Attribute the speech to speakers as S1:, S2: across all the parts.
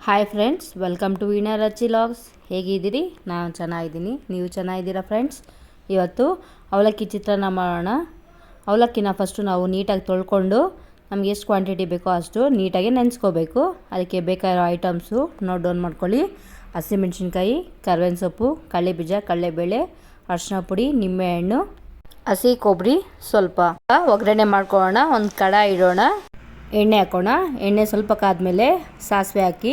S1: Hi friends, welcome to Veena Rachi logs. ಹೇಗಿದ್ದೀರಿ? ನಾನು ಚೆನ್ನಾಗಿದ್ದೀನಿ. ನೀವು ಚೆನ್ನಾಗಿದ್ದೀರಾ ಫ್ರೆಂಡ್ಸ್? ಇವತ್ತು ಅವಲಕ್ಕಿ ಚಿತ್ರಾನ್ನ ಮಾಡೋಣ. ಅವಲಕ್ಕಿನ ಫಸ್ಟು ನಾವು ನೀಟಾಗಿ ತೊಳ್ಕೊಂಡು ನಮಗೆ ಎಷ್ಟು ಕ್ವಾಂಟಿಟಿ ಬೇಕೋ ಅಷ್ಟು ನೀಟಾಗಿ ನೆನೆಸ್ಕೋಬೇಕು. ಅದಕ್ಕೆ ಬೇಕಾಗಿರೋ ಐಟಮ್ಸು ನೋಟ್ ಡೌನ್ ಮಾಡ್ಕೊಳ್ಳಿ. ಹಸಿಮೆಣಸಿನ್ಕಾಯಿ, ಕರ್ಬೇವಿನ ಸೊಪ್ಪು, ಕಡಲೆಬೀಜ, ಕಡಲೆಬೇಳೆ, ಅರಿಶಿನ ಪುಡಿ, ನಿಂಬೆಹಣ್ಣು, ಹಸಿ ಕೊಬ್ಬರಿ ಸ್ವಲ್ಪ. ಒಗ್ಗರಣೆ ಮಾಡ್ಕೊಳ್ಳೋಣ. ಒಂದು ಕಡಾಯಿ ಇಡೋಣ, ಎಣ್ಣೆ ಹಾಕೋಣ. ಎಣ್ಣೆ ಸ್ವಲ್ಪ ಕಾದ್ಮೇಲೆ ಸಾಸಿವೆ ಹಾಕಿ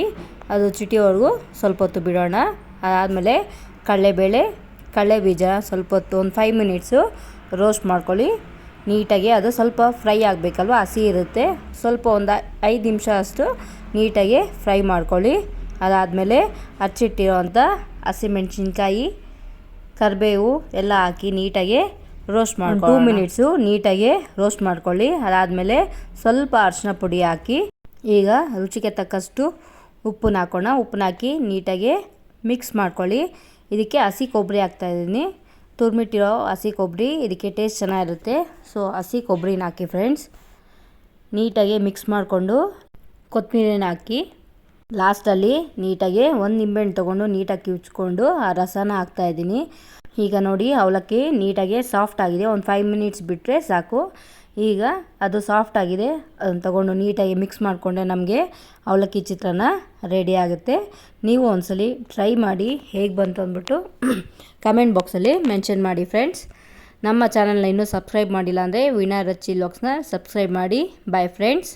S1: ಅದು ಚಿಟಿವರೆಗೂ ಸ್ವಲ್ಪ ಹೊತ್ತು ಬಿಡೋಣ. ಅದಾದಮೇಲೆ ಕಡಲೆಬೇಳೆ, ಕಡಲೆಬೀಜ ಸ್ವಲ್ಪ ಹೊತ್ತು ಒಂದು 5 ಮಿನಿಟ್ಸು ರೋಸ್ಟ್ ಮಾಡ್ಕೊಳ್ಳಿ. ನೀಟಾಗಿ ಅದು ಸ್ವಲ್ಪ ಫ್ರೈ ಆಗಬೇಕಲ್ವ, ಹಸಿ ಇರುತ್ತೆ. ಸ್ವಲ್ಪ ಒಂದು 5 ನಿಮಿಷ ಅಷ್ಟು ನೀಟಾಗಿ ಫ್ರೈ ಮಾಡ್ಕೊಳ್ಳಿ. ಅದಾದಮೇಲೆ ಹಚ್ಚಿಟ್ಟಿರೋವಂಥ ಹಸಿಮೆಣಸಿನ್ಕಾಯಿ, ಕರಿಬೇವು ಎಲ್ಲ ಹಾಕಿ ನೀಟಾಗಿ ರೋಸ್ಟ್ ಮಾಡ್ಕೊಳ್ಳಿ. 2 ಮಿನಿಟ್ಸು ನೀಟಾಗಿ ರೋಸ್ಟ್ ಮಾಡ್ಕೊಳ್ಳಿ. ಅದಾದಮೇಲೆ ಸ್ವಲ್ಪ ಅರಿಶಿನ ಪುಡಿ ಹಾಕಿ ಈಗ ರುಚಿಗೆ ತಕ್ಕಷ್ಟು ಉಪ್ಪನ್ನ ಹಾಕೋಣ. ಉಪ್ಪನ್ನ ಹಾಕಿ ನೀಟಾಗಿ ಮಿಕ್ಸ್ ಮಾಡ್ಕೊಳ್ಳಿ. ಇದಕ್ಕೆ ಹಸಿ ಕೊಬ್ಬರಿ ಹಾಕ್ತಾಯಿದ್ದೀನಿ, ತುರ್ಮಿಟ್ಟಿರೋ ಹಸಿ ಕೊಬ್ಬರಿ. ಇದಕ್ಕೆ ಟೇಸ್ಟ್ ಚೆನ್ನಾಗಿರುತ್ತೆ. ಸೊ ಹಸಿ ಕೊಬ್ಬರಿನ ಹಾಕಿ ಫ್ರೆಂಡ್ಸ್. ನೀಟಾಗಿ ಮಿಕ್ಸ್ ಮಾಡಿಕೊಂಡು ಕೊತ್ತಂಬರಿನ ಹಾಕಿ ಲಾಸ್ಟಲ್ಲಿ ನೀಟಾಗಿ ಒಂದು ನಿಂಬೆಹಣ್ಣು ತೊಗೊಂಡು ನೀಟಾಗಿ ಕಿವುಚ್ಕೊಂಡು ಆ ರಸನ ಹಾಕ್ತಾಯಿದ್ದೀನಿ. ಈಗ ನೋಡಿ ಅವಲಕ್ಕಿ ನೀಟಾಗಿ ಸಾಫ್ಟ್ ಆಗಿದೆ. ಒಂದು 5 ಮಿನಿಟ್ಸ್ ಬಿಟ್ಟರೆ ಸಾಕು. ಈಗ ಅದು ಸಾಫ್ಟ್ ಆಗಿದೆ. ಅದನ್ನು ತೊಗೊಂಡು ನೀಟಾಗಿ ಮಿಕ್ಸ್ ಮಾಡಿಕೊಂಡ್ರೆ ನಮಗೆ ಅವಲಕ್ಕಿ ಚಿತ್ರಾನ್ನ ರೆಡಿ ಆಗುತ್ತೆ. ನೀವು ಒಂದ್ಸಲಿ ಟ್ರೈ ಮಾಡಿ ಹೇಗೆ ಬಂತು ಅಂದ್ಬಿಟ್ಟು ಕಮೆಂಟ್ ಬಾಕ್ಸಲ್ಲಿ ಮೆನ್ಷನ್ ಮಾಡಿ ಫ್ರೆಂಡ್ಸ್. ನಮ್ಮ ಚಾನಲ್ನ ಇನ್ನೂ ಸಬ್ಸ್ಕ್ರೈಬ್ ಮಾಡಿಲ್ಲ ಅಂದರೆ ವೀಣಾ ರಚಿ ಲಾಗ್ಸ್ನ ಸಬ್ಸ್ಕ್ರೈಬ್ ಮಾಡಿ. Bye friends.